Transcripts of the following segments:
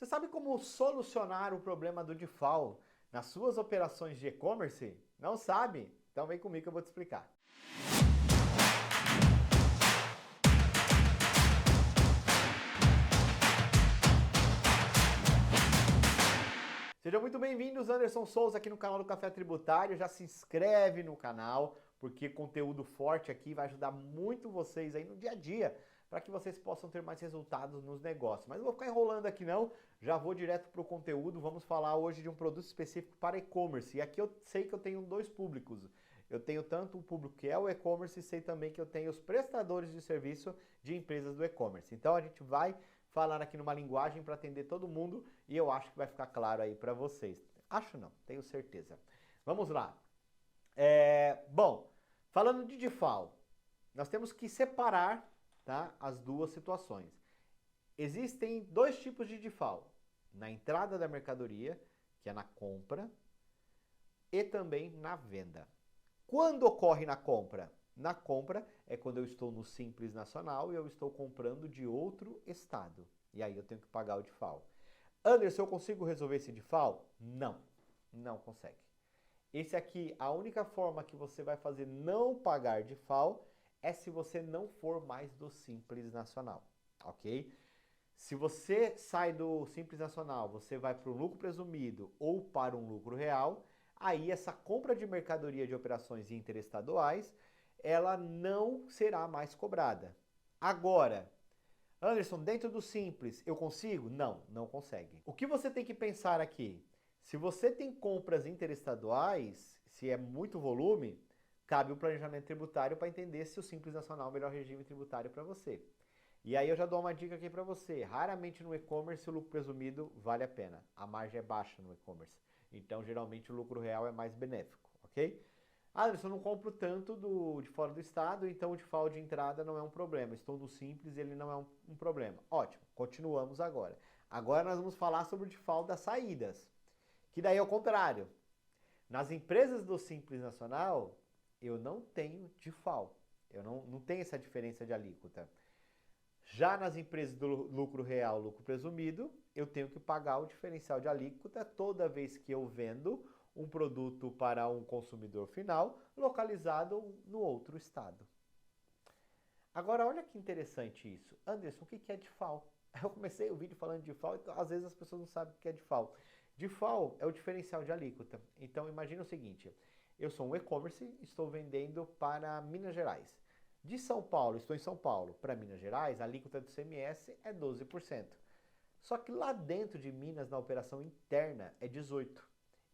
Você sabe como solucionar o problema do default nas suas operações de e-commerce? Não sabe? Então vem comigo que eu vou te explicar. Sejam muito bem-vindos, Anderson Souza aqui no canal do Café Tributário. Já se inscreve no canal, porque conteúdo forte aqui vai ajudar muito vocês aí no dia a dia, para que vocês possam ter mais resultados nos negócios. Mas não vou ficar enrolando aqui não, já vou direto para o conteúdo. Vamos falar hoje de um produto específico para e-commerce. E aqui eu sei que eu tenho dois públicos. Eu tenho tanto o público que é o e-commerce e sei também que eu tenho os prestadores de serviço de empresas do e-commerce. Então a gente vai falar aqui numa linguagem para atender todo mundo e eu acho que vai ficar claro aí para vocês. Acho não, tenho certeza. Vamos lá. Bom, falando de default, nós temos que separar, tá, as duas situações. Existem dois tipos de default. Na entrada da mercadoria, que é na compra, e também na venda. Quando ocorre na compra? Na compra é quando eu estou no Simples Nacional e eu estou comprando de outro estado. E aí eu tenho que pagar o default. Anderson, eu consigo resolver esse default? Não, não consegue. Esse aqui, a única forma que você vai fazer não pagar default é se você não for mais do Simples Nacional, ok? Se você sai do Simples Nacional, você vai para o lucro presumido ou para um lucro real, aí essa compra de mercadoria de operações interestaduais, ela não será mais cobrada. Agora, Anderson, dentro do Simples, eu consigo? Não, não consegue. O que você tem que pensar aqui? Se você tem compras interestaduais, se é muito volume, cabe o planejamento tributário para entender se o Simples Nacional é o melhor regime tributário para você. E aí eu já dou uma dica aqui para você. Raramente no e-commerce o lucro presumido vale a pena. A margem é baixa no e-commerce. Então, geralmente, o lucro real é mais benéfico, ok? Ah, eu não compro tanto de fora do estado, então o default de entrada não é um problema. Estou no Simples, ele não é um problema. Ótimo, continuamos agora. Agora nós vamos falar sobre o default das saídas, que daí é o contrário. Nas empresas do Simples Nacional, eu não tenho default. Eu não tenho essa diferença de alíquota. Já nas empresas do lucro real, lucro presumido, eu tenho que pagar o diferencial de alíquota toda vez que eu vendo um produto para um consumidor final localizado no outro estado. Agora, olha que interessante isso. Anderson, o que é default? Eu comecei o vídeo falando de default, então às vezes as pessoas não sabem o que é default. Default é o diferencial de alíquota. Então, imagina o seguinte, eu sou um e-commerce, estou vendendo para Minas Gerais. De São Paulo, estou em São Paulo, para Minas Gerais, a alíquota do CMS é 12%. Só que lá dentro de Minas, na operação interna, é 18%.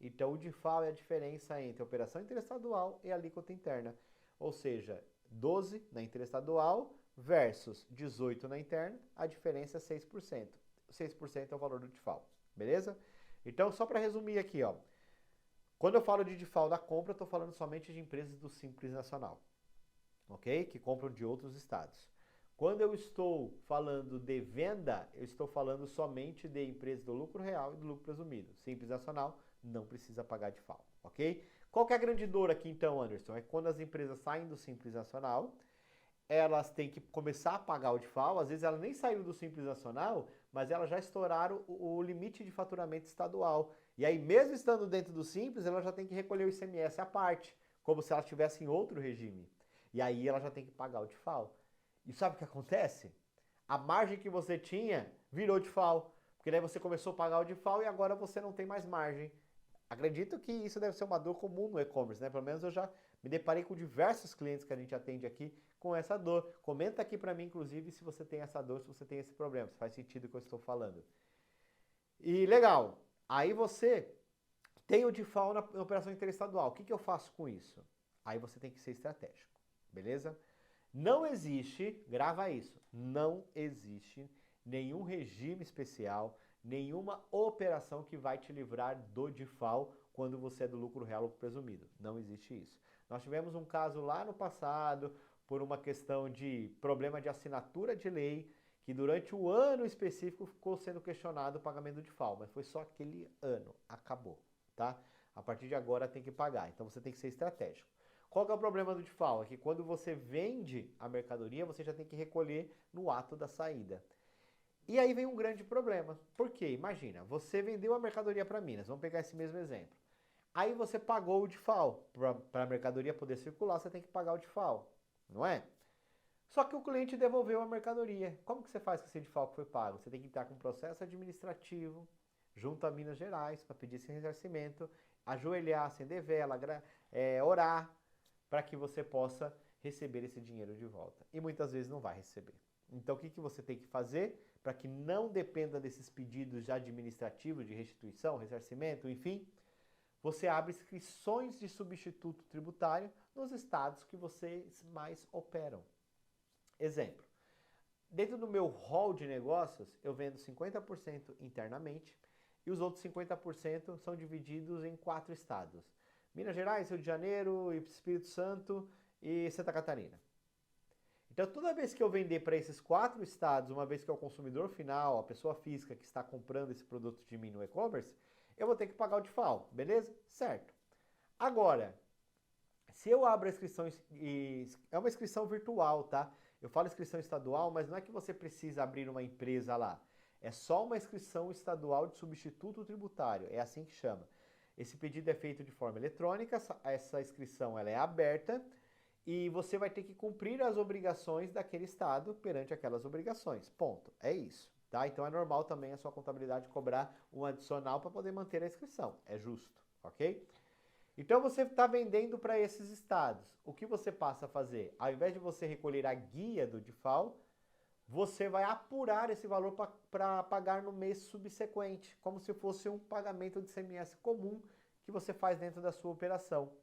Então o default é a diferença entre a operação interestadual e a alíquota interna. Ou seja, 12 na interestadual versus 18 na interna, a diferença é 6%. 6% é o valor do default, beleza? Então, só para resumir aqui, ó. Quando eu falo de default da compra, eu estou falando somente de empresas do Simples Nacional, ok? Que compram de outros estados. Quando eu estou falando de venda, eu estou falando somente de empresas do lucro real e do lucro presumido. Simples Nacional não precisa pagar default, ok? Qual que é a grande dor aqui então, Anderson? É quando as empresas saem do Simples Nacional, elas têm que começar a pagar o default, às vezes elas nem saíram do Simples Nacional, mas elas já estouraram o limite de faturamento estadual. E aí, mesmo estando dentro do Simples, ela já tem que recolher o ICMS à parte, como se ela estivesse em outro regime. E aí ela já tem que pagar o default. E sabe o que acontece? A margem que você tinha virou default, porque daí você começou a pagar o default e agora você não tem mais margem. Acredito que isso deve ser uma dor comum no e-commerce, né? Pelo menos eu já me deparei com diversos clientes que a gente atende aqui com essa dor. Comenta aqui para mim, inclusive, se você tem essa dor, se você tem esse problema, se faz sentido o que eu estou falando. E legal, aí você tem o default na operação interestadual. O que eu faço com isso? Aí você tem que ser estratégico, beleza? Não existe, grava isso, não existe nenhum regime especial, nenhuma operação que vai te livrar do default quando você é do lucro real ou presumido. Não existe isso. Nós tivemos um caso lá no passado, por uma questão de problema de assinatura de lei, que durante o ano específico ficou sendo questionado o pagamento do default, mas foi só aquele ano, acabou, tá? A partir de agora tem que pagar, então você tem que ser estratégico. Qual que é o problema do default? É que quando você vende a mercadoria, você já tem que recolher no ato da saída. E aí vem um grande problema. Por quê? Imagina, você vendeu a mercadoria para Minas, vamos pegar esse mesmo exemplo. Aí você pagou o DIFAL. Para a mercadoria poder circular, você tem que pagar o DIFAL, não é? Só que o cliente devolveu a mercadoria. Como que você faz com esse DIFAL que foi pago? Você tem que entrar com um processo administrativo junto a Minas Gerais para pedir esse ressarcimento, ajoelhar, acender vela, orar para que você possa receber esse dinheiro de volta. E muitas vezes não vai receber. Então o que você tem que fazer para que não dependa desses pedidos já administrativos de restituição, ressarcimento, enfim? Você abre inscrições de substituto tributário nos estados que vocês mais operam. Exemplo, dentro do meu hall de negócios, eu vendo 50% internamente e os outros 50% são divididos em 4 estados. Minas Gerais, Rio de Janeiro, Espírito Santo e Santa Catarina. Então, toda vez que eu vender para esses 4 estados, uma vez que é o consumidor final, a pessoa física que está comprando esse produto de mim no e-commerce, eu vou ter que pagar o DIFAL, beleza? Certo. Agora, se eu abro a inscrição, é uma inscrição virtual, tá? Eu falo inscrição estadual, mas não é que você precisa abrir uma empresa lá. É só uma inscrição estadual de substituto tributário, é assim que chama. Esse pedido é feito de forma eletrônica, essa inscrição ela é aberta e você vai ter que cumprir as obrigações daquele estado perante aquelas obrigações. Ponto. É isso. Tá? Então é normal também a sua contabilidade cobrar um adicional para poder manter a inscrição. É justo, ok? Então você está vendendo para esses estados. O que você passa a fazer? Ao invés de você recolher a guia do DIFAL, você vai apurar esse valor para pagar no mês subsequente, como se fosse um pagamento de ICMS comum que você faz dentro da sua operação.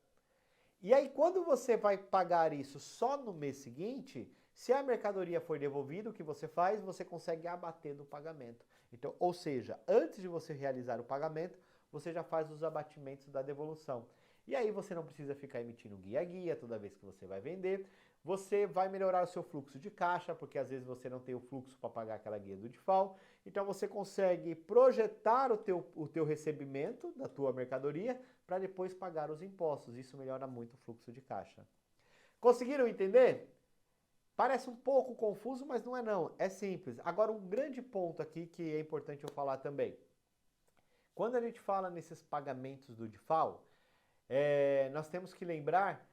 E aí, quando você vai pagar isso só no mês seguinte, se a mercadoria for devolvida, o que você faz? Você consegue abater do pagamento. Então, ou seja, antes de você realizar o pagamento, você já faz os abatimentos da devolução. E aí você não precisa ficar emitindo guia a guia toda vez que você vai vender. Você vai melhorar o seu fluxo de caixa, porque às vezes você não tem o fluxo para pagar aquela guia do DIFAL. Então você consegue projetar o teu recebimento da tua mercadoria para depois pagar os impostos. Isso melhora muito o fluxo de caixa. Conseguiram entender? Parece um pouco confuso, mas não é não. É simples. Agora um grande ponto aqui que é importante eu falar também. Quando a gente fala nesses pagamentos do DIFAL, nós temos que lembrar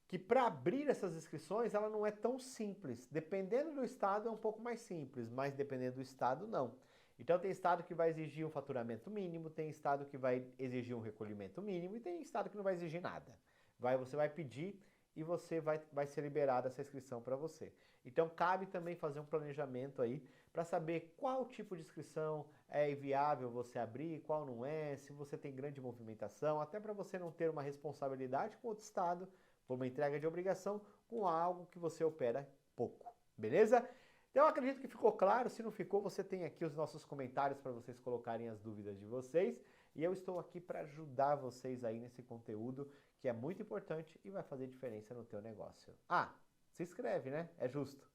que para abrir essas inscrições ela não é tão simples. Dependendo do estado é um pouco mais simples, mas dependendo do estado não. Então tem estado que vai exigir um faturamento mínimo, tem estado que vai exigir um recolhimento mínimo e tem estado que não vai exigir nada. Você vai pedir e você vai ser liberada essa inscrição para você. Então cabe também fazer um planejamento aí para saber qual tipo de inscrição é viável você abrir, qual não é, se você tem grande movimentação, até para você não ter uma responsabilidade com outro estado por uma entrega de obrigação com algo que você opera pouco, beleza? Então eu acredito que ficou claro. Se não ficou, você tem aqui os nossos comentários para vocês colocarem as dúvidas de vocês. E eu estou aqui para ajudar vocês aí nesse conteúdo que é muito importante e vai fazer diferença no teu negócio. Ah, se inscreve, né? É justo.